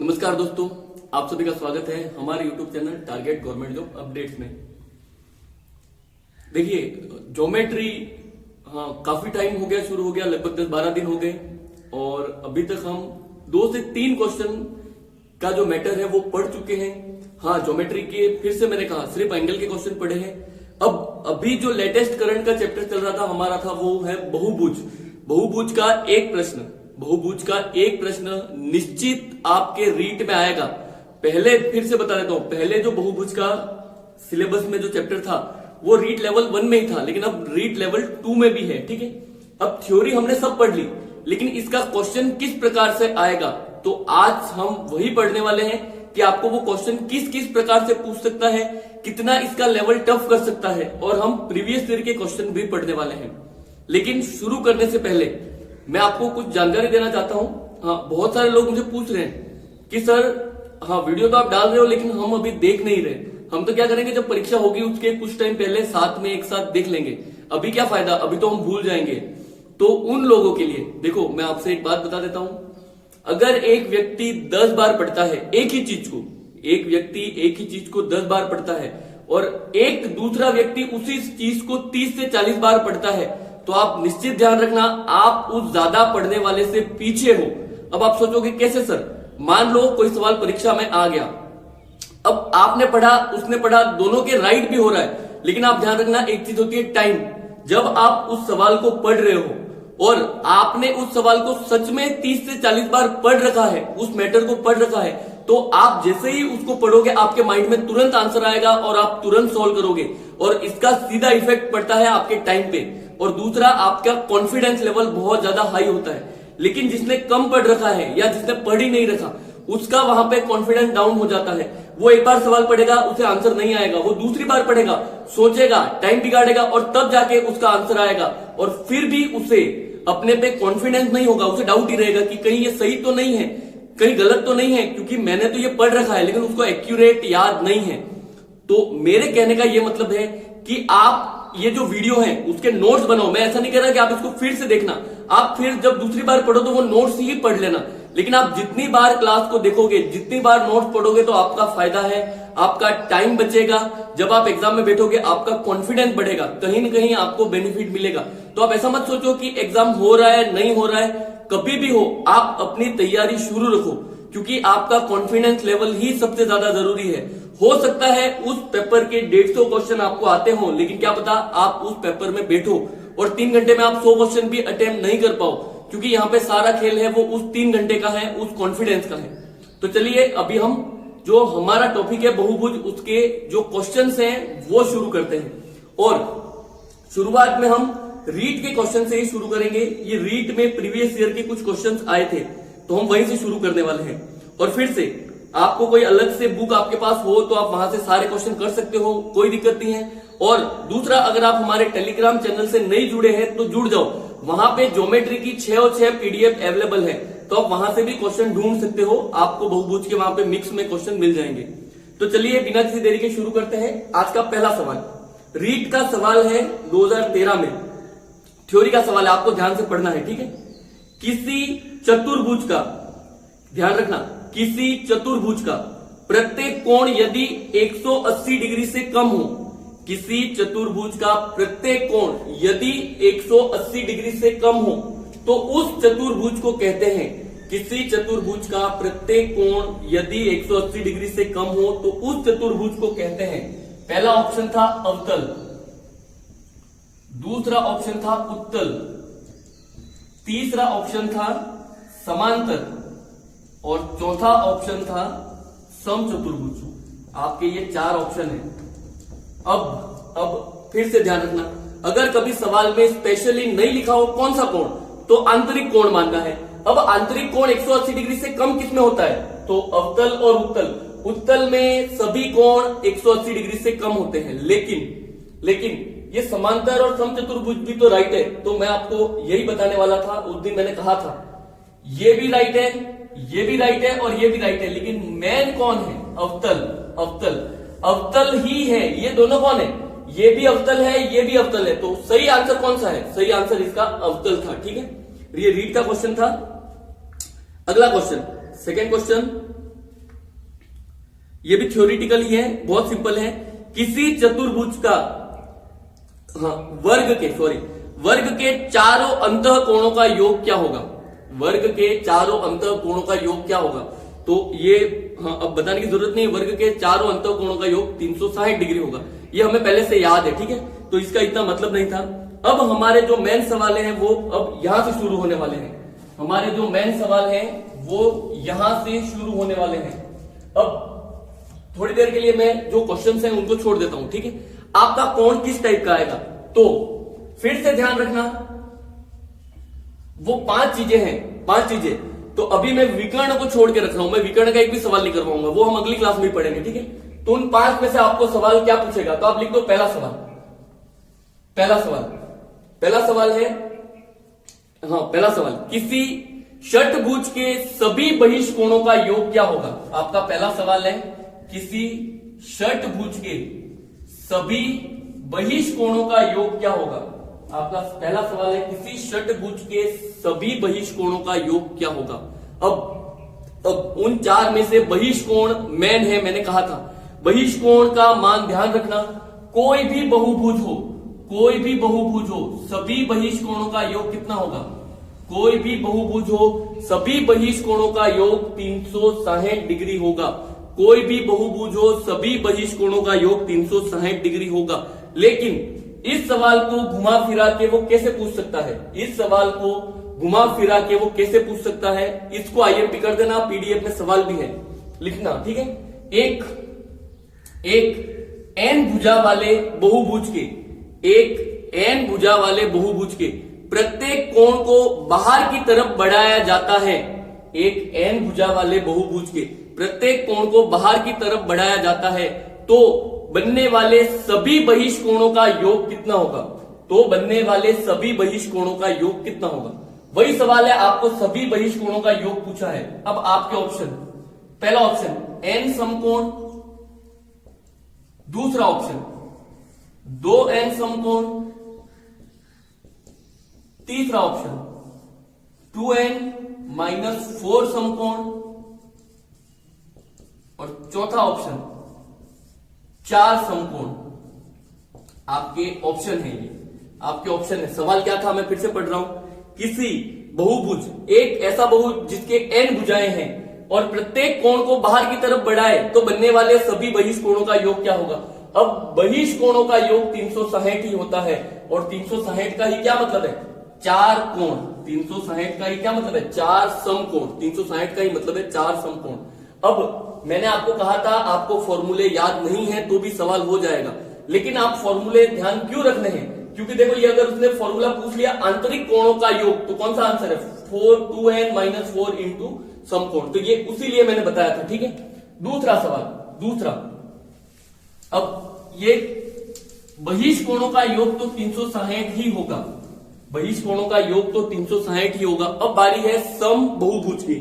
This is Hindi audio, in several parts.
नमस्कार दोस्तों, आप सभी का स्वागत है हमारे YouTube channel target government job updates में। देखिए, ज्योमेट्री काफी टाइम हो गया, शुरू हो गया, लगभग 10-12 दिन हो गए और अभी तक हम 2 से 3 क्वेश्चन का जो मैटर है वो पढ़ चुके हैं। ज्योमेट्री के फिर से मैंने कहा सिर्फ एंगल के क्वेश्चन पढ़े हैं। अब अभी जो लेटेस्ट करंट का चैप्टर चल रहा था हमारा था वो है बहुभुज का एक प्रश्न निश्चित आपके रीट में आएगा। पहले फिर से बता देता हूं, पहले जो बहुभुज का सिलेबस में जो चैप्टर था वो रीट लेवल 1 में ही था, लेकिन अब रीट लेवल 2 में भी है। ठीक है, अब थ्योरी हमने सब पढ़ ली, लेकिन इसका क्वेश्चन किस प्रकार से आएगा तो आज हम वही पढ़ने वाले हैं कि आपको वो क्वेश्चन किस किस प्रकार से पूछ सकता है, कितना इसका लेवल टफ कर सकता है, और हम प्रीवियस ईयर के क्वेश्चन भी पढ़ने वाले हैं। लेकिन शुरू करने से पहले मैं आपको कुछ जानकारी देना चाहता हूं। बहुत सारे लोग मुझे पूछ रहे हैं कि सर वीडियो तो आप डाल रहे हो लेकिन हम अभी देख नहीं रहे। हम तो क्या करेंगे, जब परीक्षा होगी उसके कुछ टाइम पहले साथ में एक साथ देख लेंगे। अभी क्या फायदा, अभी तो हम भूल जाएंगे। तो उन लोगों के लिए देखो, मैं आपसे एक बात बता देता हूं। अगर एक व्यक्ति 10 बार पढ़ता है एक ही चीज को 10 बार पढ़ता है और एक दूसरा व्यक्ति उसी चीज को 30 से 40 बार पढ़ता है, तो आप निश्चित ध्यान रखना आप उस ज्यादा पढ़ने वाले से पीछे हो। अब आप सोचोगे कैसे सर, मान लो कोई सवाल परीक्षा में आ गया, अब आपने पढ़ा उसने पढ़ा, दोनों के राइट भी हो रहा है, लेकिन आप ध्यान रखना एक चीज होती है टाइम। जब आप उस सवाल को पढ़ रहे हो और आपने उस सवाल को सच में 30 से 40 बार पढ़ रखा है, उस मैटर को पढ़ रखा है, तो आप जैसे ही उसको पढ़ोगे आपके माइंड में तुरंत आंसर आएगा और आप तुरंत सॉल्व करोगे, और इसका सीधा इफेक्ट पड़ता है आपके टाइम पे। और दूसरा, आपका कॉन्फिडेंस लेवल बहुत ज्यादा हाई होता है। लेकिन जिसने कम पढ़ रखा है या जिसने पढ़ ही नहीं रखा, उसका वहां पे कॉन्फिडेंस डाउन हो जाता है। वो एक बार सवाल पढ़ेगा, उसे आंसर नहीं आएगा, वो दूसरी बार पढ़ेगा, सोचेगा, टाइम बिगाड़ेगा और तब जाके उसका आंसर आएगा, और फिर भी उसे अपने पे कॉन्फिडेंस नहीं होगा, उसे डाउट ही रहेगा कि कहीं ये सही तो नहीं है, कहीं गलत तो नहीं है, क्योंकि मैंने तो ये पढ़ रखा है लेकिन उसको एक्यूरेट याद नहीं है। तो मेरे कहने का ये मतलब है कि आप ये जो वीडियो है उसके नोट्स बनाओ। मैं ऐसा नहीं कह रहा कि आप इसको फिर से देखना, आप फिर जब दूसरी बार पढ़ो तो वो नोट्स ही पढ़ लेना, लेकिन आप जितनी बार क्लास को देखोगे, जितनी बार नोट्स पढ़ोगे, तो आपका फायदा है, आपका टाइम बचेगा। जब आप एग्जाम में बैठोगे आपका कॉन्फिडेंस बढ़ेगा, कहीं ना कहीं आपको बेनिफिट मिलेगा। तो आप ऐसा मत सोचो कि एग्जाम हो रहा है नहीं हो रहा है, कभी भी हो आप अपनी तैयारी शुरू रखो, क्योंकि आपका कॉन्फिडेंस लेवल ही सबसे ज्यादा जरूरी है। हो सकता है उस पेपर के 150 क्वेश्चन आपको आते हो, लेकिन क्या पता आप उस पेपर में बैठो और 3 घंटे में आप 100 क्वेश्चन भी अटेम्प्ट नहीं कर पाओ, क्योंकि यहाँ पे सारा खेल है वो उस 3 घंटे का है, उस कॉन्फिडेंस का है। तो चलिए अभी हम जो हमारा टॉपिक है बहुभुज, उसके जो क्वेश्चंस हैं वो शुरू करते हैं। और शुरुआत में हम रीट के क्वेश्चन से ही शुरू करेंगे। ये रीट में प्रीवियस ईयर के कुछ क्वेश्चंस आए थे, तो हम वहीं से शुरू करने वाले हैं। और फिर से आपको कोई अलग से बुक आपके पास हो तो आप वहां से सारे क्वेश्चन कर सकते हो, कोई दिक्कत नहीं है। और दूसरा, अगर आप हमारे टेलीग्राम चैनल से नहीं जुड़े हैं तो जुड़ जाओ, वहां पे ज्योमेट्री की 6 और 6 पीडीएफ अवेलेबल है, तो आप वहां से भी क्वेश्चन ढूंढ सकते हो। आपको बहुभुज के वहां पे मिक्स में क्वेश्चन मिल जाएंगे। तो चलिए बिना किसी देरी के शुरू करते हैं। आज का पहला सवाल रीट का सवाल है 2013 में, थ्योरी का सवाल है, आपको ध्यान से पढ़ना है, ठीक है। किसी चतुर्भुज का, ध्यान रखना, किसी चतुर्भुज का प्रत्येक कोण यदि 180 डिग्री से कम हो, किसी चतुर्भुज का प्रत्येक कोण यदि 180 डिग्री से कम हो तो उस चतुर्भुज को कहते हैं, किसी चतुर्भुज का प्रत्येक कोण यदि 180 डिग्री से कम हो तो उस चतुर्भुज को कहते हैं। पहला ऑप्शन था अवतल, दूसरा ऑप्शन था उत्तल, तीसरा ऑप्शन था समांतर और चौथा ऑप्शन था समचतुर्भुज। आपके ये 4 ऑप्शन है। अब फिर से ध्यान रखना, अगर कभी सवाल में स्पेशली नहीं लिखा हो कौन सा कोण, तो आंतरिक कोण मानना है। अब आंतरिक कोण 180 डिग्री से कम किसमें होता है, तो अवतल और उत्तल। उत्तल में सभी कोण 180 डिग्री से कम होते हैं, लेकिन ये समांतर और समचतुर्भुज भी तो राइट है। तो मैं आपको यही बताने वाला था, उस दिन मैंने कहा था ये भी राइट है, ये भी राइट है और ये भी राइट है, लेकिन मेन कौन है, अवतल ही है। ये दोनों कौन है, ये भी अवतल है, ये भी अवतल है। तो सही आंसर कौन सा है, सही आंसर इसका अवतल था, ठीक है। ये रीट का क्वेश्चन था। अगला क्वेश्चन, सेकेंड क्वेश्चन, ये भी थ्योरिटिकल ही है, बहुत सिंपल है। किसी चतुर्भुज का वर्ग के चारों अंतः कोणों का योग क्या होगा? वर्ग के चारों अंतः कोणों का योग क्या होगा? तो ये अब बताने की जरूरत नहीं, वर्ग के चारों अंतः कोणों का योग 360 डिग्री होगा। ये हमें पहले से याद है, ठीक है, तो इसका इतना मतलब नहीं था। अब हमारे जो मेन सवाल हैं वो अब यहां से शुरू होने वाले हैं। हमारे जो मेन सवाल हैं वो यहां से शुरू होने वाले हैं। अब थोड़ी देर के लिए मैं जो क्वेश्चंस हैं उनको छोड़ देता हूं, ठीक है। आपका कोण किस टाइप का आएगा? तो फिर से ध्यान रखना, वो 5 चीजें हैं, 5 चीजें। तो अभी मैं विकर्ण को छोड़ के रख रहा हूं, मैं विकर्ण का एक भी सवाल नहीं करवाऊंगा, वो हम अगली क्लास में ही पढ़ेंगे, ठीक है। तो उन 5 में से आपको सवाल क्या पूछेगा? तो आप लिख दो पहला सवाल है, पहला सवाल, किसी षटभुज के सभी बहिष्कोणों का योग क्या होगा? आपका पहला सवाल है, किसी षटभुज के सभी बहिष्कोणों का योग क्या होगा? आपका पहला सवाल है, किसी षटभुज के सभी बहिष्कोणों का योग क्या होगा? अब उन 4 में से बहिष्कोण मेन है, मैंने कहा था। बहिष्कोण का मान ध्यान रखना, कोई भी बहुभुज हो, सभी बहिष्कोणों का योग कितना होगा? कोई भी बहुभुज हो, सभी बहिष्कोणों का योग 360 डिग्री होगा। कोई भी बहुभुज हो, सभी बहिष्कोणों का योग 360 डिग्री होगा। लेकिन इस सवाल को घुमा फिरा के वो कैसे पूछ सकता है? इसको आईएमपी कर देना, पीडीएफ में सवाल भी है, लिखना, ठीक है। एक एन भुजा वाले बहुभुज के प्रत्येक कोण को बाहर की तरफ बढ़ाया जाता है। एक एन भुजा वाले बहुभुज के प्रत्येक कोण को बाहर की तरफ बढ़ाया जाता है, तो बनने वाले सभी बहिष्कोणों का योग कितना होगा? वही सवाल है, आपको सभी बहिष्कोणों का योग पूछा है। अब आपके ऑप्शन, पहला ऑप्शन एन समकोण, दूसरा ऑप्शन 2n समकोण, तीसरा ऑप्शन 2n-4 समकोण और चौथा ऑप्शन 4 समकोण। आपके ऑप्शन है, ये आपके ऑप्शन है। सवाल क्या था, मैं फिर से पढ़ रहा हूं। किसी बहुभुज, एक ऐसा बहुभुज जिसके n भुजाएं हैं और प्रत्येक कोण को बाहर की तरफ बढ़ाए, तो बनने वाले सभी बहिष्कोणों का योग क्या होगा? अब बहिष्कोणों का योग 360 ही होता है, और 360 का ही क्या मतलब है? 4 कोण। 360 का ही क्या मतलब है? 4 समकोण। 360 का ही मतलब है 4 समकोण। अब मैंने आपको कहा था, आपको फॉर्मूले याद नहीं है तो भी सवाल हो जाएगा, लेकिन आप फॉर्मूले ध्यान क्यों रखने हैं? क्योंकि देखो, ये अगर उसने फॉर्मूला पूछ लिया आंतरिक कोणों का योग, तो कौन सा आंसर है? 2n-4 इंटू समकोण। तो ये उसी लिए मैंने बताया था, ठीक है। दूसरा सवाल, अब ये बहिष्कोणों का योग तो 360 ही होगा, अब बारी है सम बहुभुज की।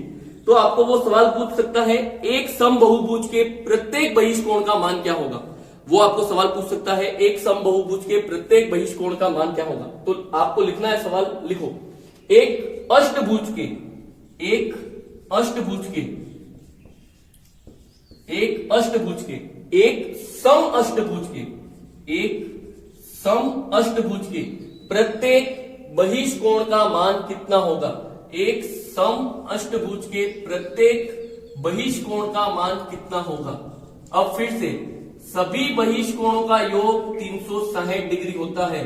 तो आपको वो सवाल पूछ सकता है, एक सम बहुभुज के प्रत्येक बहिष्कोण का मान क्या होगा? वो आपको सवाल पूछ सकता है, एक सम बहुभुज के प्रत्येक बहिष्कोण का मान क्या होगा? तो आपको लिखना है सवाल, लिखो। एक अष्टभुज के एक सम अष्टभुज के प्रत्येक बहिष्कोण का मान कितना होगा? एक सम अष्टभुज के प्रत्येक बहिष्कोण का मान कितना होगा? अब फिर से, सभी बहिष्कोणों का योग 360 डिग्री होता है।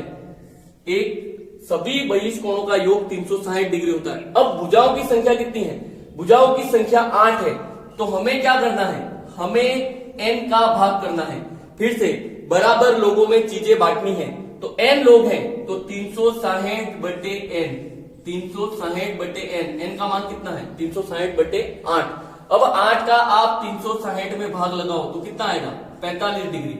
सभी बहिष्कोणों का योग 360 डिग्री होता है। अब भुजाओं की संख्या कितनी है? भुजाओं की संख्या 8 है। तो हमें क्या करना है? हमें n का भाग करना है। फिर से बराबर लोगों में चीजें बांटनी है। तो n लोग हैं, तो 360/n, 360/n, n का मान कितना है? 360/8। अब 8 का आप 360 में भाग लगाओ तो कितना आएगा? 45 डिग्री।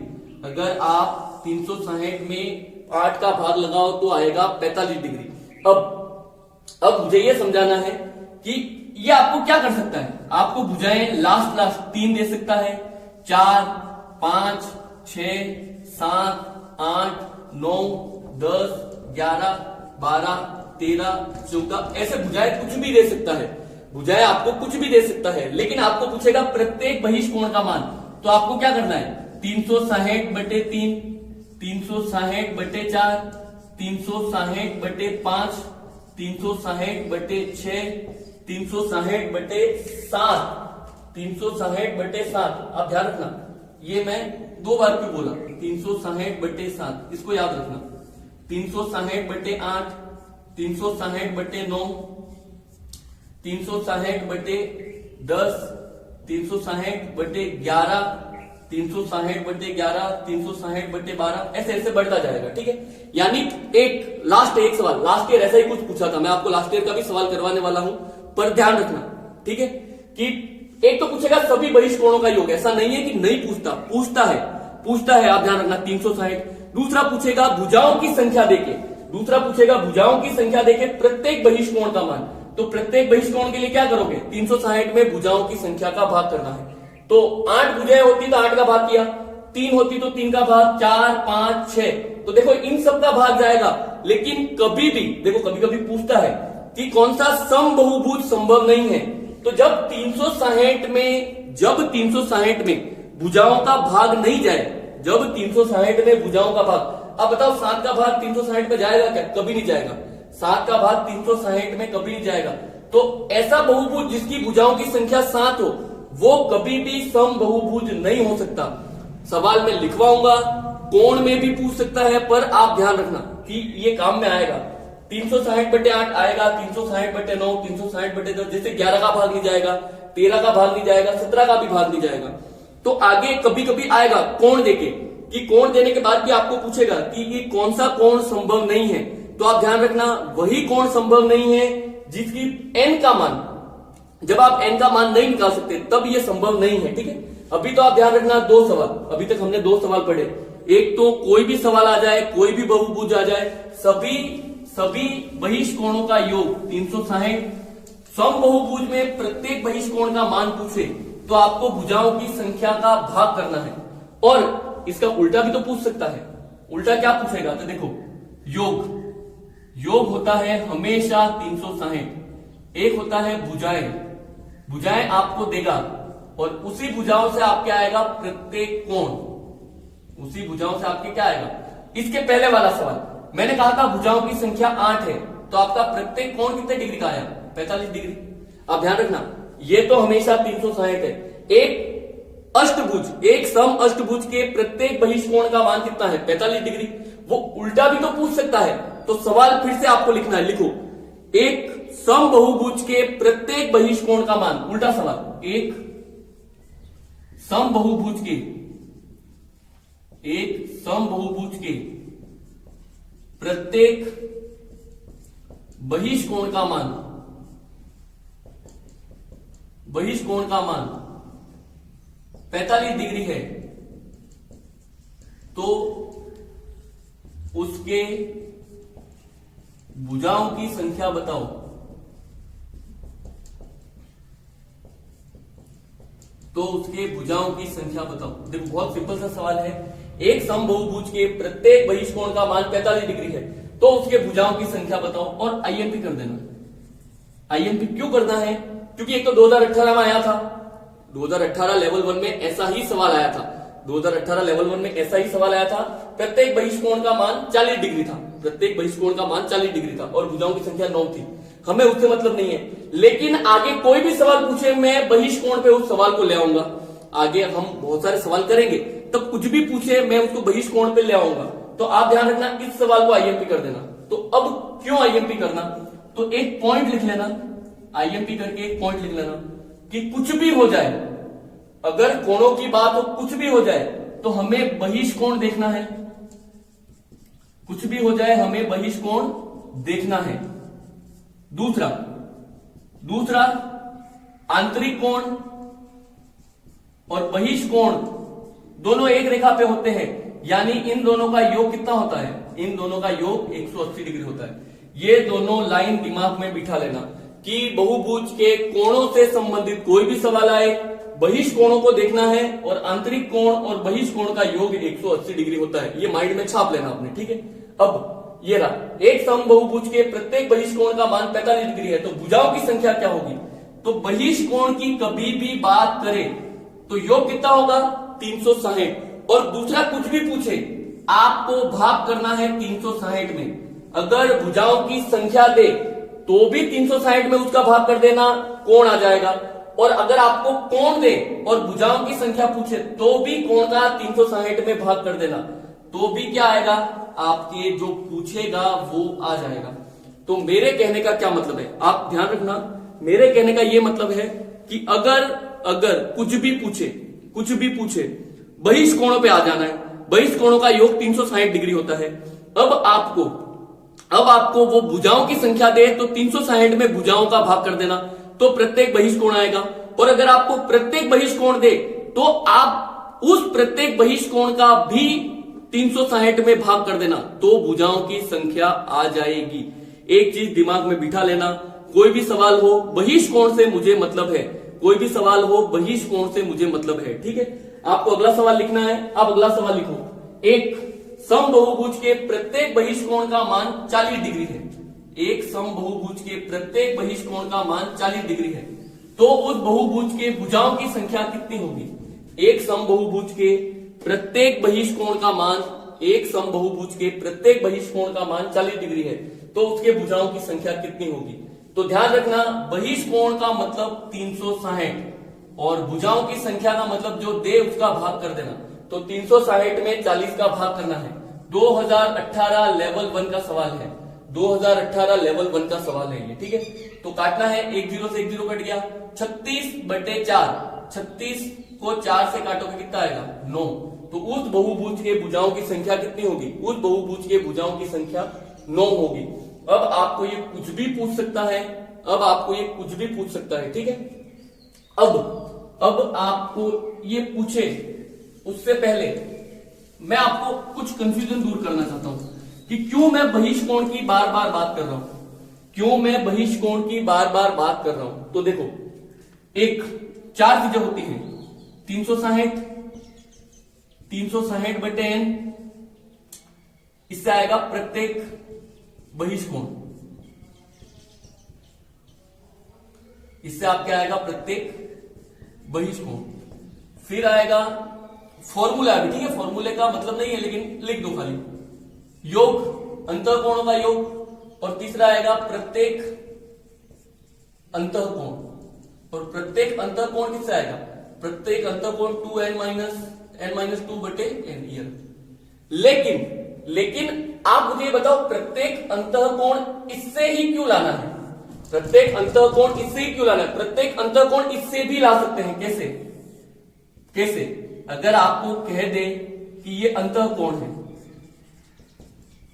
अगर आप 360 में 8 का भाग लगाओ तो आएगा 45 डिग्री। अब मुझे ये समझाना है कि ये आपको क्या कर सकता है? आपको भुजाएं लास्ट 3 दे सकता है, 4, 5, 6, 7, 8, 9, 10, 11, 12, 13, 14, ऐसे भुजाएं कुछ भी दे सकता है। भुजाएं आपको कुछ भी दे सकता है, लेकिन आपको पूछेगा प्रत्येक बहिष्कोण का मान। तो आपको क्या करना है, 360/3, 360/4, 360/5, 360/6, 360/7, 360/7। आप ध्यान रखना, ये मैं 2 बार क्यों बोला, 360/7, इसको याद रखना। 360/8, 360/9, 360/10, 360/11, 360/11, 360/12, ऐसे ऐसे बढ़ता जाएगा। ठीक है, यानी एक सवाल लास्ट ईयर ऐसा ही कुछ पूछा था, मैं आपको लास्ट ईयर का भी सवाल करवाने वाला हूं, पर ध्यान रखना। ठीक है, कि एक तो पूछेगा सभी बहिष्कोणों का योग, ऐसा नहीं है कि नहीं पूछता है, आप ध्यान रखना 360। दूसरा पूछेगा भुजाओं की संख्या देके प्रत्येक बहिष्कोण का मान। तो प्रत्येक बहिष्कोण के लिए क्या करोगे, 360 में भुजाओं की संख्या का भाग करना है। तो 8 भुजाएं होती तो 8 का भाग किया, 3 होती तो 3 का भाग, 4, 5, 6। तो देखो इन सब का भाग जाएगा। लेकिन कभी भी देखो, कभी कभी पूछता है कि कौन सा समबहुभुज संभव नहीं है। तो जब 360 में भुजाओं का भाग नहीं जाए, जब 360 में भुजाओं का भाग, अब बताओ 7 का भाग 360 में जाएगा क्या, कभी नहीं जाएगा। 7 का भाग 360 में कभी नहीं जाएगा। तो ऐसा बहुभुज जिसकी भुजाओं की संख्या 7 हो, वो कभी भी समबहुभुज नहीं हो सकता। सवाल में लिखवाऊंगा, कोण में भी पूछ सकता है, पर आप ध्यान रखना कि ये काम में आएगा। 360/8 आएगा, 360/9, 360/10, जैसे 11 का भाग नहीं जाएगा, 13 का भाग नहीं जाएगा, 17 का भी भाग नहीं जाएगा। तो आगे कभी कभी आएगा कोण देके, कि कोण देने के बाद भी आपको पूछेगा कि ये कौन सा कोण संभव नहीं है। तो आप ध्यान रखना, वही कोण संभव नहीं है जिसकी n का मान, जब आप n का मान नहीं निकाल सकते तब ये संभव नहीं है। ठीक है, अभी तो आप ध्यान रखना 2 सवाल, अभी तक हमने 2 सवाल पढ़े। एक तो कोई भी सवाल आ जाए, कोई भी बहुभुज आ जाए, सभी बहिष्कोणों का योग 360। समबहुभुज में प्रत्येक बहिष्कोण का मान पूछे तो आपको भुजाओं की संख्या का भाग करना है। और इसका उल्टा भी तो पूछ सकता है। उल्टा क्या पूछेगा, तो देखो योग होता है हमेशा 360। एक होता है भुजाएं आपको देगा, और उसी भुजाओं से आपके आएगा प्रत्येक कोण, उसी भुजाओं से आपके क्या आएगा। इसके पहले वाला सवाल मैंने कहा था भुजाओं की संख्या 8 है, तो आपका प्रत्येक कोण कितने डिग्री का आया, 45 डिग्री। आप ध्यान रखना, ये तो हमेशा 360 है। एक सम अष्टभुज के प्रत्येक बहिष्कोण का मान कितना है, 45 डिग्री। वो उल्टा भी तो पूछ सकता है। तो सवाल फिर से आपको लिखना है, लिखो एक सम बहुभुज के प्रत्येक बहिष्कोण का मान। उल्टा सवाल, एक सम बहुभुज के प्रत्येक बहिष्कोण का मान 45 डिग्री है, तो उसके भुजाओं की संख्या बताओ। देखो बहुत सिंपल सा सवाल है। एक समबहुभुज के प्रत्येक बहिष्कोण का मान 45 डिग्री है, तो उसके भुजाओं की संख्या बताओ। और आईएमपी कर देना। आईएमपी क्यों करना है, क्योंकि एक तो 2018 में आया था, 2018 लेवल 1 में ऐसा ही सवाल आया था। 2018 लेवल 1 में ऐसा ही सवाल आया था। प्रत्येक बहिष्कोण का मान 40 डिग्री था, और भुजाओं की संख्या 9 थी। हमें उससे मतलब नहीं है। लेकिन आगे कोई भी सवाल पूछे, मैं बहिष्कोण पे उस सवाल को ले आऊंगा। आगे हम बहुत सारे सवाल करेंगे, तब कुछ भी पूछे मैं उसको बहिष्कोण पे ले आऊंगा। तो आप ध्यान रखना, इस सवाल को आईएमपी कर देना। तो अब क्यों आईएमपी करना, तो एक पॉइंट लिख लेना, आईएमपी करके एक पॉइंट लिख लेना कि कुछ भी हो जाए, अगर कोणों की बात हो, कुछ भी हो जाए तो हमें बहिष्कोण देखना है। कुछ भी हो जाए हमें बहिष्कोण देखना है। दूसरा आंतरिक कोण और बहिष्कोण दोनों एक रेखा पे होते हैं, यानी इन दोनों का योग कितना होता है, इन दोनों का योग 180 डिग्री होता है। ये दोनों लाइन दिमाग में बिठा लेना कि बहुभुज के कोणों से संबंधित कोई भी सवाल आए, बहिष्कोणों को देखना है, और आंतरिक कोण और बहिष्कोण का योग 180 डिग्री होता है। ये माइंड में छाप लेना आपने, ठीक है। अब ये रहा, एक समबहुभुज के प्रत्येक बहिष्कोण का मान 45 डिग्री है, तो भुजाओं की संख्या क्या होगी। तो बहिष्कोण की कभी भी बात करें तो योग कितना होगा, 360 और दूसरा कुछ भी पूछे आपको भाग करना है 360 में। अगर भुजाओं की संख्या दे तो भी 360 में उसका भाग कर देना, कोण आ जाएगा। और अगर आपको कोण दे और भुजाओं की संख्या पूछे तो भी कोण का 360 में भाग कर देना, तो भी क्या आएगा, आपके जो पूछेगा वो आ जाएगा। तो मेरे कहने का क्या मतलब है, आप ध्यान रखना, मेरे कहने का ये मतलब है कि अगर कुछ भी पूछे बहिष्कोणों पे आ जाना है। बहिष्कोणों का योग 360 डिग्री होता है। अब आपको वो भुजाओं की संख्या दे तो 360 में भुजाओं का भाग कर देना, तो प्रत्येक बहिष्कोण आएगा। और अगर आपको प्रत्येक बहिष्कोण दे तो आप उस प्रत्येक बहिष्कोण का भी 360 में भाग कर देना, तो भुजाओं की संख्या आ जाएगी। एक चीज दिमाग में बिठा लेना, कोई भी सवाल हो बहिष्कोण से मुझे मतलब है, कोई भी सवाल हो बहिष्कोण से मुझे मतलब है। ठीक है, आपको अगला सवाल लिखना है। आप अगला सवाल लिखो, एक समबहुभुज के प्रत्येक बहिष्कोण का मान 40 डिग्री है। एक समबहुभुज के प्रत्येक बहिष्कोण का मान 40 डिग्री है, तो उस बहुभुज के भुजाओं की संख्या कितनी होगी। एक समबहुभुज के प्रत्येक बहिष्कोण का मान, एक समबहुभुज के प्रत्येक बहिष्कोण का मान 40 डिग्री है, तो उसके भुजाओं की संख्या कितनी होगी। तो ध्यान रखना, बहिष्कोण का मतलब 360 और भुजाओं की संख्या का मतलब जो दे उसका भाग कर देना। तो 360 में 40 का भाग करना है। 2018 लेवल 1 का सवाल है, 2018 लेवल 1 का सवाल है ये। ठीक है, तो काटना है, एक जीरो से एक जीरो कट गया, 36/4, 36 को 4 से काटोगे कितना आएगा, 9। तो उस बहुभुज के भुजाओं की संख्या कितनी होगी, उस बहुभुज के भुजाओं की संख्या 9 होगी। अब आपको ये कुछ भी पूछ सकता है, अब आपको ये कुछ भी पूछ सकता है। ठीक है, अब आपको ये पूछे उससे पहले मैं आपको कुछ कंफ्यूजन दूर करना चाहता हूं कि क्यों मैं बहिष्कोण की बार बार बात कर रहा हूं, क्यों मैं बहिष्कोण की बार बार बात कर रहा हूं। तो देखो, एक 4 चीजें होती हैं, 360/n, इससे आएगा प्रत्येक बहिष्कोण, इससे आपके आएगा प्रत्येक बहिष्कोण। फिर आएगा फॉर्मूला भी, ठीक है, फॉर्मूले का मतलब नहीं है लेकिन लिख दो खाली, योग, अंतःकोणों का योग। और तीसरा आएगा प्रत्येक अंतःकोण, और प्रत्येक अंतःकोण किससे आएगा, प्रत्येक अंतःकोण 2n-2/n ईयर। लेकिन आप मुझे बताओ, प्रत्येक अंतःकोण इससे ही क्यों लाना है, प्रत्येक अंतःकोण इससे ही क्यों लाना है। प्रत्येक अंतःकोण इससे भी ला सकते हैं, कैसे, अगर आपको कह दे कि ये अंतःकोण है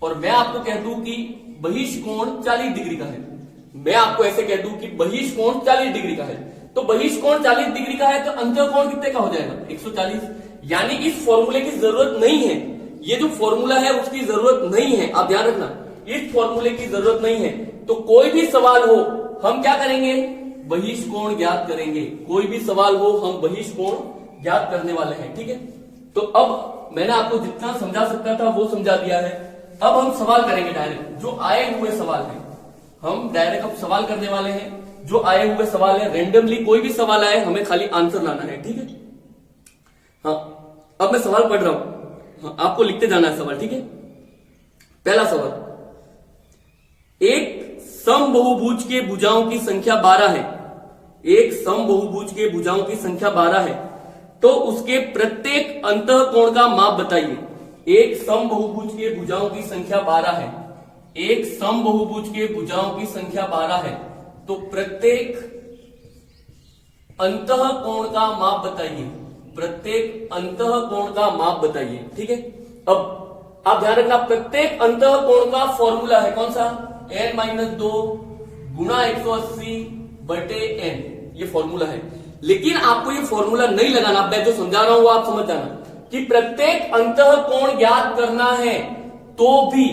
और मैं आपको कह दूं कि बहिष्कोण 40 डिग्री का है, मैं आपको ऐसे कह दूं कि बहिष्कोण 40 डिग्री का है, तो बहिष्कोण 40 डिग्री का है तो अंतःकोण कितने का हो जाएगा, 140। यानी इस फॉर्मूले की जरूरत नहीं है, ये जो फॉर्मूला है उसकी जरूरत नहीं है। आप ध्यान रखना, इस फॉर्मूले की जरूरत नहीं है। तो कोई भी सवाल हो हम क्या करेंगे, बहिष्कोण ज्ञात करेंगे। कोई भी सवाल हो हम बहिष्कोण ज्ञात करने वाले हैं। ठीक है, तो अब मैंने आपको जितना समझा सकता था वो समझा दिया है। अब हम सवाल करेंगे डायरेक्ट, जो आए हुए सवाल हैं हम डायरेक्ट अब सवाल करने वाले हैं। जो आए हुए सवाल है, रेंडमली कोई भी सवाल आए हमें खाली आंसर लाना है। ठीक है, हाँ, अब मैं सवाल पढ़ रहा हूं, हाँ, आपको लिखते जाना है सवाल। ठीक है, पहला सवाल, एक समबहुभुज के भुजाओं की संख्या 12 है, एक समबहुभुज के भुजाओं की संख्या 12 है, तो उसके प्रत्येक अंतःकोण का माप बताइए। एक समबहुभुज के भुजाओं की संख्या 12 है, एक समबहुभुज के भुजाओं की संख्या 12 है, तो प्रत्येक अंतःकोण का माप बताइए, प्रत्येक अंतःकोण का माप बताइए। ठीक है, अब आप ध्यान रखना, प्रत्येक अंतःकोण का फॉर्मूला है कौन सा, n-2 गुणा 180/n, ये फॉर्मूला है। लेकिन आपको ये फॉर्मूला नहीं लगाना, मैं जो समझा रहा हूं वो आप समझ जाना कि प्रत्येक अंतःकोण ज्ञात करना है तो भी,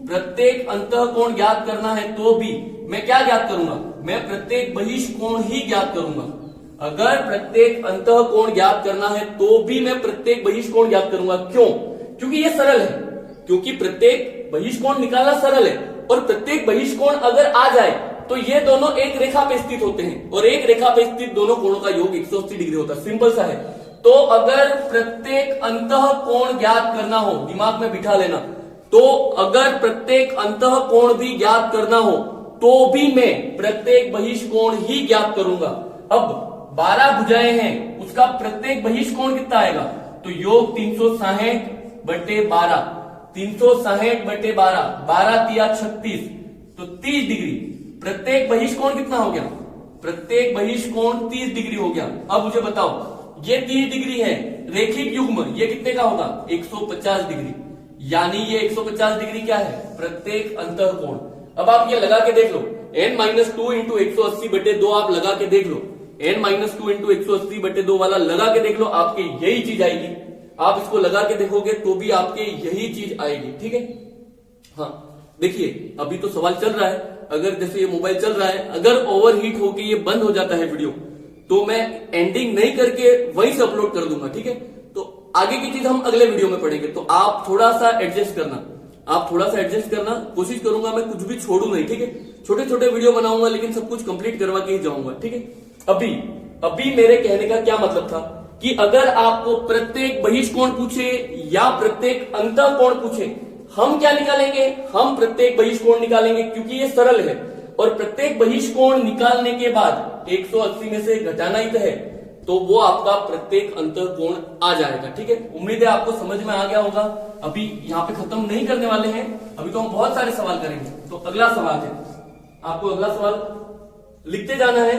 प्रत्येक अंतःकोण ज्ञात करना है तो भी मैं क्या ज्ञात करूंगा, मैं प्रत्येक बहिष्कोण ही ज्ञात करूंगा। अगर प्रत्येक अंतःकोण ज्ञात करना है तो भी मैं प्रत्येक बहिष्कोण ज्ञात करूंगा। क्यों, क्योंकि ये सरल है, क्योंकि प्रत्येक बहिष्कोण निकालना सरल है, और प्रत्येक बहिष्कोण अगर आ जाए तो ये दोनों एक रेखा पे स्थित होते हैं, और एक रेखा पे स्थित दोनों कोणों का योग 180 डिग्री होता है। सिंपल सा है, तो अगर प्रत्येक अंतः कोण ज्ञात करना हो, दिमाग में बिठा लेना, तो अगर प्रत्येक अंतः कोण भी ज्ञात करना हो तो भी मैं प्रत्येक बहिष्कोण ही ज्ञात करूंगा। अब 12 भुजाएं हैं, उसका प्रत्येक बहिष्कोण कितना आएगा, तो योग 360/12, 360/12, 12 तिया 36, तो 30 डिग्री। प्रत्येक बहिष्कोण कितना हो गया, प्रत्येक बहिष्कोण 30 डिग्री हो गया। अब मुझे बताओ, ये 30 डिग्री है, रेखिक युग्म ये कितने का होगा, 150 डिग्री, यानी ये 150 डिग्री क्या है, प्रत्येक अंतः कोण। अब आप ये लगा के देख लो, n-2 इंटू 180/2 आप लगा के देख लो, n-2 इंटू 180/2 वाला लगा के देख लो, आपके यही चीज आएगी। आप इसको लगा के देखोगे तो भी आपके यही चीज आएगी, ठीक है। हाँ देखिए, अभी तो सवाल चल रहा है, अगर जैसे ये मोबाइल चल रहा है, अगर ओवरहीट होके ये बंद हो जाता है वीडियो, तो मैं एंडिंग नहीं करके वहीं से अपलोड कर दूंगा, ठीक है। तो आगे की चीज हम अगले वीडियो में पढ़ेंगे, तो आप थोड़ा सा एडजस्ट करना, आप थोड़ा सा एडजस्ट करना, कोशिश करूंगा मैं कुछ भी छोड़ू नहीं, ठीक है। छोटे छोटे वीडियो बनाऊंगा लेकिन सब कुछ कंप्लीट करवा के ही जाऊंगा, ठीक है। अभी मेरे कहने का क्या मतलब था कि अगर आपको प्रत्येक बहिष्कोण पूछे या प्रत्येक अंतः कोण पूछे, हम क्या निकालेंगे, हम प्रत्येक बहिष्कोण निकालेंगे, क्योंकि ये सरल है। और प्रत्येक बहिष्कोण निकालने के बाद 180 में से घटाना ही तो है, तो वो आपका प्रत्येक अंतः कोण आ जाएगा, ठीक है। उम्मीद है आपको समझ में आ गया होगा। अभी यहाँ पे खत्म नहीं करने वाले हैं, अभी तो हम बहुत सारे सवाल करेंगे। तो अगला सवाल है, आपको अगला सवाल लिखते जाना है,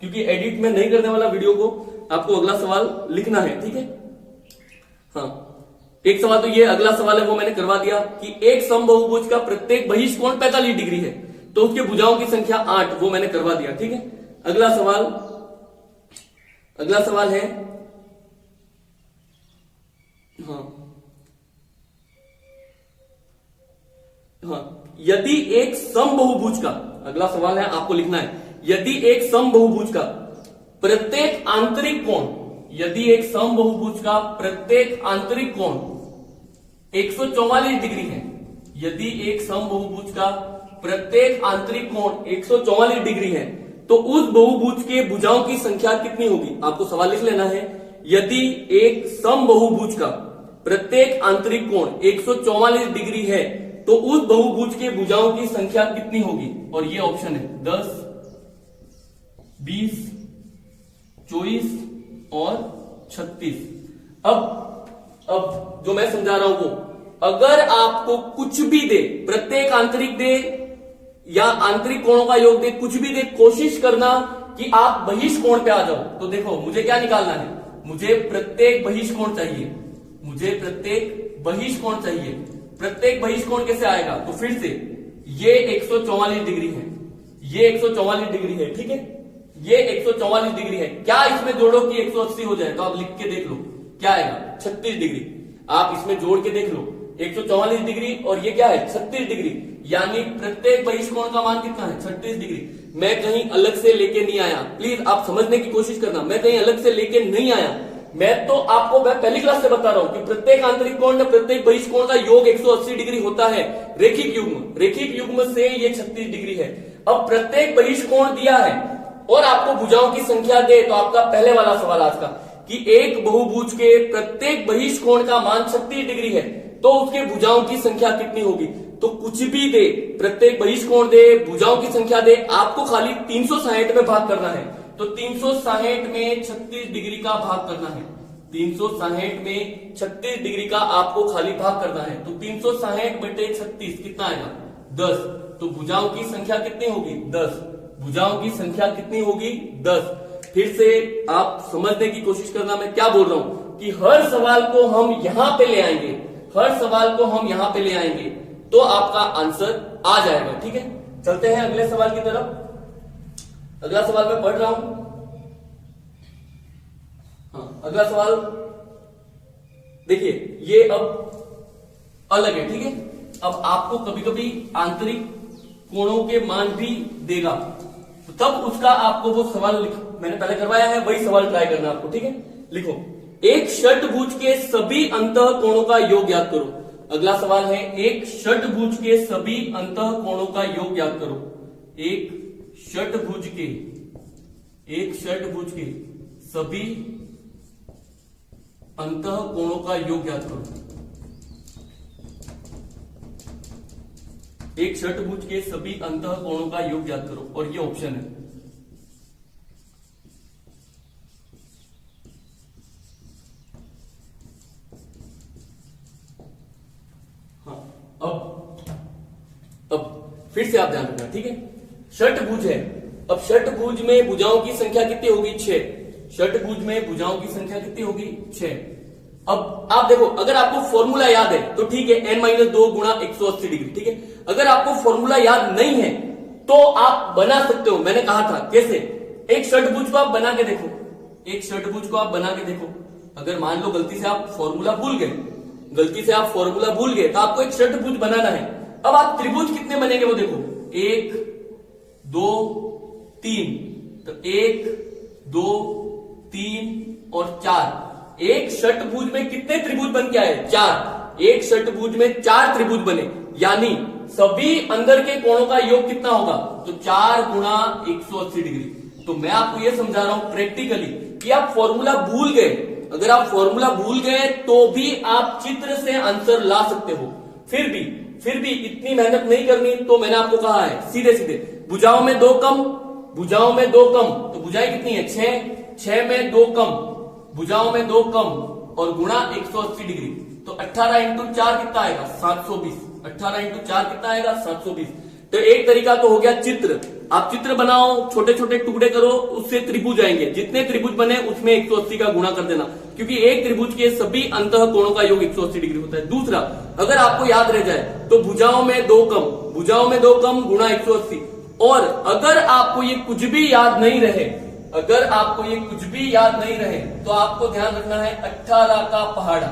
क्योंकि एडिट में नहीं करने वाला वीडियो को, आपको अगला सवाल लिखना है, ठीक है। हाँ, एक सवाल तो ये अगला सवाल है वो मैंने करवा दिया कि एक समबाहुभुज का प्रत्येक बहिष्कोण 45 डिग्री है, तो उसके भुजाओं की संख्या 8, वो मैंने करवा दिया, ठीक है। अगला सवाल है, हाँ, यदि एक समबाहुभुज का, अगला सवाल है आपको लिखना है, यदि एक समबाहुभुज का प्रत्येक आंतरिक कोण, यदि एक समबाहुभुज का प्रत्येक आंतरिक कोण 144 डिग्री है, यदि एक समबाहुभुज का प्रत्येक आंतरिक कोण 144 डिग्री है, तो उस बहुभुज के भुजाओं की संख्या कितनी होगी। आपको सवाल लिख लेना है, यदि एक समबाहुभुज का प्रत्येक आंतरिक कोण 144 डिग्री है, तो उस बहुभुज के भुजाओं की संख्या कितनी होगी। और ये ऑप्शन है 10, 20, 24 और 36। अब जो मैं समझा रहा हूं वो, अगर आपको कुछ भी दे, प्रत्येक आंतरिक दे या आंतरिक कोणों का योग दे, कुछ भी दे, कोशिश करना कि आप बहिष्कोण पे आ जाओ। तो देखो मुझे क्या निकालना है, मुझे प्रत्येक बहिष्कोण चाहिए, मुझे प्रत्येक बहिष्कोण चाहिए। प्रत्येक बहिष्कोण कैसे आएगा, तो फिर से ये 144 डिग्री है, ये 144 डिग्री है, ठीक है, ये 144 डिग्री है। क्या इसमें जोड़ो कि 180 हो जाए, तो आप लिख के देख लो क्या आएगा, 36 डिग्री। आप इसमें जोड़ के देख लो, 144 डिग्री और ये क्या है 36 डिग्री, यानी प्रत्येक बहिष्कोण का मान कितना है 36 डिग्री। मैं कहीं अलग से लेके नहीं आया, प्लीज आप समझने की कोशिश करना, मैं कहीं अलग से लेके नहीं आया। मैं तो आपको मैं पहली क्लास से बता रहा हूं कि प्रत्येक आंतरिक कोण में प्रत्येक बहिष्कोण का योग 180 डिग्री होता है, रेखिक युग्म, रेखिक युग्म से ये 36 डिग्री है। अब प्रत्येक बहिष्कोण दिया है और आपको भुजाओं की संख्या दे, तो आपका पहले वाला सवाल आज का कि एक बहुभुज के प्रत्येक बहिष्कोण का मान 36 डिग्री है, तो उसके भुजाओं की संख्या कितनी होगी। तो कुछ भी दे, प्रत्येक बहिष्कोण दे, भुजाओं की संख्या दे, आपको खाली 360 में भाग करना है। तो 360 में 36 डिग्री का भाग करना है, 360 में 36 डिग्री का आपको खाली भाग करना है। तो 360/36 कितना आएगा 10। तो भुजाओं की संख्या कितनी होगी 10, भुजाओं की संख्या कितनी होगी 10। फिर से आप समझने की कोशिश करना, मैं क्या बोल रहा हूं कि हर सवाल को हम यहां पे ले आएंगे, हर सवाल को हम यहां पे ले आएंगे, तो आपका आंसर आ जाएगा, ठीक है। चलते हैं अगले सवाल की तरफ। अगला सवाल मैं पढ़ रहा हूं, हाँ अगला सवाल देखिए, ये अब अलग है, ठीक है। अब आपको कभी कभी आंतरिक कोणों के मान भी देगा, तो तब उसका आपको वो सवाल मैंने पहले करवाया है, वही सवाल ट्राई करना आपको, ठीक है। लिखो, एक षटभुज के सभी अंतः कोणों का योग ज्ञात करो। अगला सवाल है, एक षटभुज के सभी अंतः कोणों का योग ज्ञात करो। एक षटभुज के सभी अंतः कोणों का योग ज्ञात करो। एक षटभुज के सभी अंतः कोणों का योग ज्ञात करो, और ये ऑप्शन है। हाँ, अब फिर से आप ध्यान रखना, ठीक है। षटभुज है, अब षटभुज में भुजाओं की संख्या कितनी होगी? 6। षटभुज में भुजाओं की संख्या कितनी होगी? 6। अब आप देखो, अगर आपको फॉर्मूला याद है तो ठीक है, n-2 गुणा 180 डिग्री, ठीक है। अगर आपको फॉर्मूला याद नहीं है तो आप बना सकते हो, मैंने कहा था कैसे। एक षटभुज को आप बना के देखो, एक षटभुज को आप बना के देखो। अगर मान लो गलती से आप फॉर्मूला भूल गए, तो आपको एक षटभुज बनाना है। अब आप त्रिभुज कितने बनेंगे वो देखो, 1 2 3, तो 1 2 3 और 4। एक षटभुज में कितने त्रिभुज बन के आए? 4। एक षटभुज में 4 त्रिभुज बने, यानी सभी अंदर के कोणों का योग कितना होगा? तो 4 गुणा 180 डिग्री। तो मैं आपको यह समझा रहा हूं प्रैक्टिकली कि आप फॉर्मूला भूल गए, अगर आप फॉर्मूला भूल गए तो भी आप चित्र से आंसर ला सकते हो। फिर भी इतनी मेहनत नहीं करनी, तो मैंने आपको कहा है सीधे सीधे भुजाओं में 2 कम, भुजाओं में 2 कम, तो भुजाएं कितनी है? 6 में 2 कम, भुजाओं में 2 कम और गुणा 180 डिग्री, तो 18 इंटू 4 कितना आएगा? 720। 18 इंटू 4 कितना आएगा? 720। तो एक तरीका तो हो गया चित्र। आप चित्र बनाओ, छोटे छोटे टुकड़े करो, उससे त्रिभुज आएंगे। जितने त्रिभुज बने उसमें 180 का गुणा कर देना, क्योंकि एक त्रिभुज के सभी अंतः कोणों का योग 180 डिग्री होता है। दूसरा, अगर आपको याद रह जाए तो भुजाओं में 2 कम, भुजाओं में 2 कम गुणा 180। और अगर आपको ये कुछ भी याद नहीं रहे, तो आपको ध्यान रखना है 18 का पहाड़ा।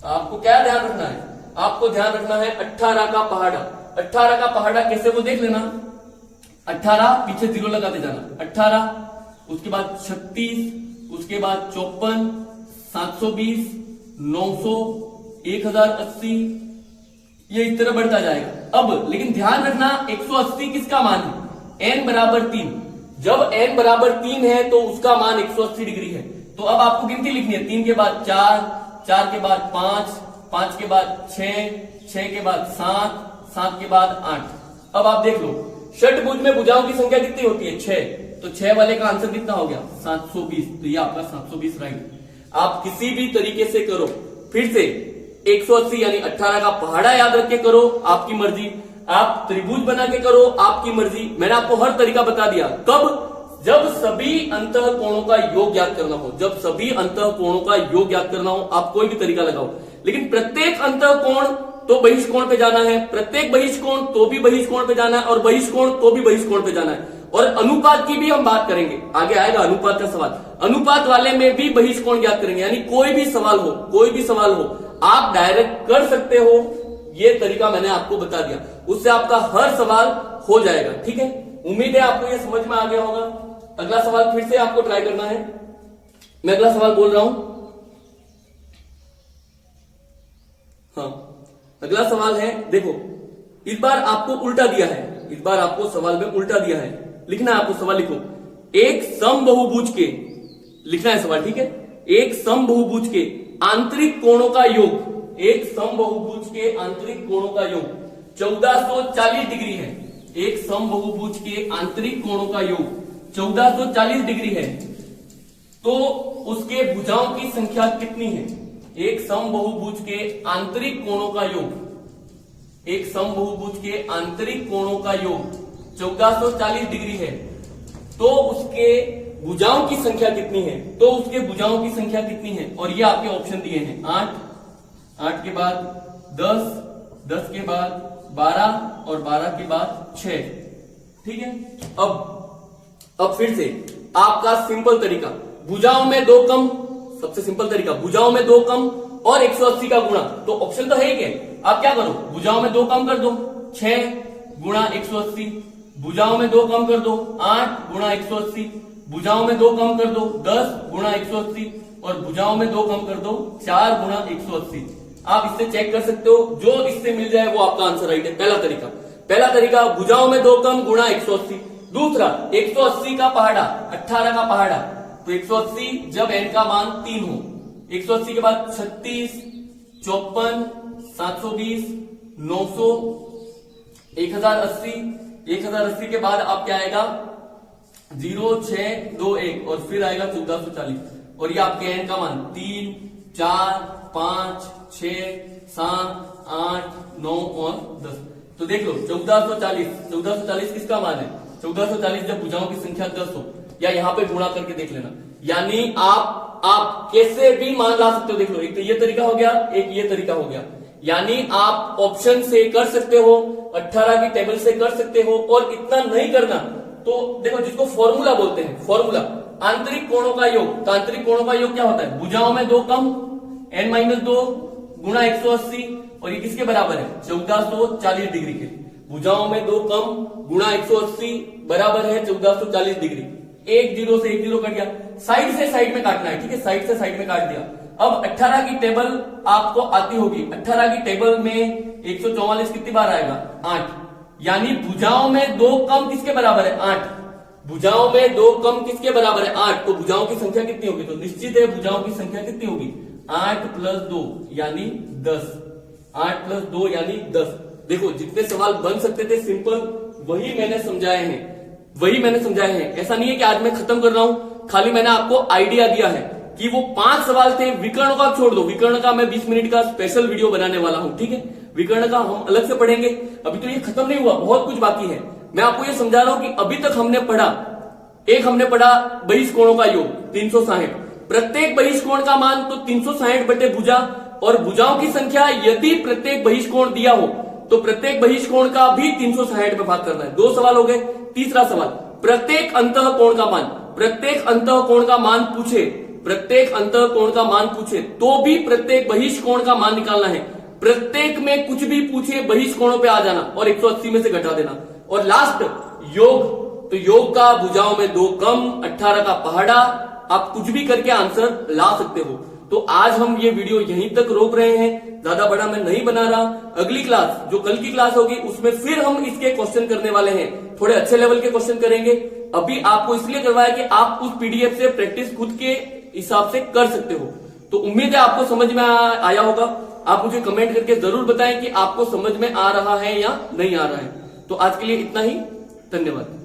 आपको क्या ध्यान रखना है? आपको ध्यान रखना है 18 का पहाड़ा। 18 का पहाड़ा कैसे वो देख लेना। 18 पीछे 0 लगाते जाना, 18, उसके बाद 36, उसके बाद 54, 720, 900, 1080, ये इस तरह बढ़ता जाएगा। अब लेकिन ध्यान रखना 180 किसका मान है? n बराबर 3। जब n बराबर 3 है तो उसका मान 180 डिग्री है। तो अब आपको गिनती लिखनी है, 3 के बाद 4, 4 के बाद 5, 5 के बाद 6, 6 के बाद 7, 7 के बाद 8। अब आप देख लो, षटभुज में भुजाओं की संख्या कितनी होती है? 6। तो 6 वाले का आंसर कितना हो गया? 720। तो ये आपका 720 राइट। आप किसी भी तरीके से करो, फिर से 180 यानी 18 का पहाड़ा याद रख के करो, आपकी मर्जी। आप त्रिभुज बना के करो, आपकी मर्जी। मैंने आपको हर तरीका बता दिया। कब? जब सभी अंतः कोणों का योग ज्ञात करना हो। जब सभी अंतः कोणों का योग ज्ञात करना हो, आप कोई भी तरीका लगाओ, लेकिन प्रत्येक अंतः कोण तो बहिष्कोण पे जाना है, प्रत्येक बहिष्कोण तो भी बहिष्कोण पे जाना है, और बहिष्कोण तो भी बहिष्कोण पे जाना है। और अनुपात की भी हम बात करेंगे, आगे आएगा अनुपात का सवाल। अनुपात वाले में भी बहिष्कोण ज्ञात करेंगे, यानी कोई भी सवाल हो आप डायरेक्ट कर सकते हो। ये तरीका मैंने आपको बता दिया, उससे आपका हर सवाल हो जाएगा। ठीक है, उम्मीद है आपको ये समझ में आ गया होगा। अगला सवाल फिर से आपको ट्राई करना है। मैं अगला सवाल बोल रहा हूं। हाँ, अगला सवाल है, देखो इस बार आपको उल्टा दिया है, इस बार आपको सवाल में उल्टा दिया है। लिखना है आपको, सवाल लिखो। एक समबहुभुज के, लिखना है सवाल, ठीक है। एक समबहुभुज के आंतरिक कोणों का योग, एक समबहुभुज के आंतरिक कोणों का योग 1440 डिग्री है। एक समबहुभुज के आंतरिक कोणों का योग 1440 डिग्री है, तो उसके भुजाओं की संख्या कितनी है? एक समबहुभुज के आंतरिक कोणों का योग, एक समबहुभुज के आंतरिक कोणों का योग 1440 डिग्री है, तो उसके भुजाओं की संख्या कितनी है? तो उसके भुजाओं की संख्या कितनी है? और ये आपके ऑप्शन दिए हैं, 8, 8 के बाद 10, 10 के बाद 12 और 12 के बाद 6। ठीक है, अब फिर से आपका सिंपल तरीका, भुजाओं में 2 कम, सबसे सिंपल तरीका, भुजाओं में 2 कम और 180 का गुणा। तो ऑप्शन तो है ही क्या, आप क्या करो, भुजाओं में 2 कम कर दो, 6 गुणा 180, भुजाओं में 2 कम कर दो, 8 गुणा 180, भुजाओं में 2 कम कर दो, 10 गुणा 180, और भुजाओं में 2 कम कर दो, 4 गुणा 180। आप इससे चेक कर सकते हो, जो इससे मिल जाए वो आपका आंसर राइट है। पहला तरीका भुजाओं में 2 कम गुणा 180। दूसरा 180 का पहाड़ा, 18 का पहाड़ा, तो 180 जब n का मान 3 हो, 180 के बाद 36, 54, 720, 900, 1080, 1080 के बाद आप क्या आएगा 0, 6, 2, 1 और फिर आएगा 1440 और ये आपके एन का मान 3, 4, 5, 6, 7, 8, 9 और 10। तो देख लो 1440 किसका मान है? 1440 जब भुजाओं की संख्या 10 हो, या यहाँ पे गुणा करके देख लेना, यानी आप कैसे भी मान ला सकते हो। देख लो, एक तो ये तरीका हो गया, एक ये तरीका हो गया, यानी आप ऑप्शन से कर सकते हो, 18 की टेबल से कर सकते हो, और इतना नहीं करना तो देखो जिसको फॉर्मूला बोलते हैं, फॉर्मूला आंतरिक कोणों का योग। तो आंतरिक कोणों का योग क्या होता है? भुजाओं में 2 कम n-2 गुणा 180 और ये किसके बराबर है? 1440 डिग्री के। भुजाओं में 2 कम गुणा 180 बराबर है 1440 डिग्री। 1 0 से 1 0 कट गया, साइड से साइड में काटना है, ठीक है, साइड से साइड में काट दिया। अब 18 की टेबल आपको आती होगी, 18 की टेबल में 144 कितनी बार आएगा? 8, यानी भुजाओं में 2 कम किसके बराबर है? 8। भुजाओं में 2 कम किसके बराबर है? 8। तो भुजाओं की संख्या कितनी होगी? तो निश्चित है भुजाओं की संख्या कितनी होगी? 8 + 2 यानी 10। 8 + 2 यानी 10। देखो जितने सवाल बन सकते थे सिंपल, वही मैंने समझाए हैं, ऐसा नहीं है कि आज मैं खत्म कर रहा हूं, खाली मैंने आपको आइडिया दिया है कि वो 5 सवाल थे। विकर्ण का छोड़ दो, विकर्ण का मैं 20 मिनट का स्पेशल वीडियो बनाने वाला हूं, ठीक है, विकर्ण का हम अलग से पढ़ेंगे। अभी तो ये खत्म नहीं हुआ, बहुत कुछ बाकी है। मैं आपको ये समझा रहा हूं कि अभी तक हमने पढ़ा बहिष्कोणों का योग 360, प्रत्येक बहिष्कोण का मान तो 360 बटे भुजा, और भुजाओं की संख्या यदि प्रत्येक बहिष्कोण दिया हो तो प्रत्येक बहिष्कोण का भी 360 में भाग करना है। 2 सवाल हो गए। तीसरा सवाल, प्रत्येक अंतःकोण का मान, प्रत्येक अंतःकोण का मान पूछे, प्रत्येक अंतःकोण का मान पूछे तो भी प्रत्येक बहिष्कोण का मान निकालना है। प्रत्येक में कुछ भी पूछे बहिष्कोणों पे आ जाना और 180 में से घटा देना। और लास्ट योग, तो योग का भुजाओं में 2 कम, 18 का पहाड़ा, आप कुछ भी करके आंसर ला सकते हो। तो आज हम ये वीडियो यहीं तक रोक रहे हैं, ज्यादा बड़ा मैं नहीं बना रहा। अगली क्लास जो कल की क्लास होगी उसमें फिर हम इसके क्वेश्चन करने वाले हैं, थोड़े अच्छे लेवल के क्वेश्चन करेंगे। अभी आपको इसलिए करवाया कि आप उस पीडीएफ से प्रैक्टिस खुद के हिसाब से कर सकते हो। तो उम्मीद है आपको समझ में आया होगा। आप मुझे कमेंट करके जरूर बताएं कि आपको समझ में आ रहा है या नहीं आ रहा है। तो आज के लिए इतना ही, धन्यवाद।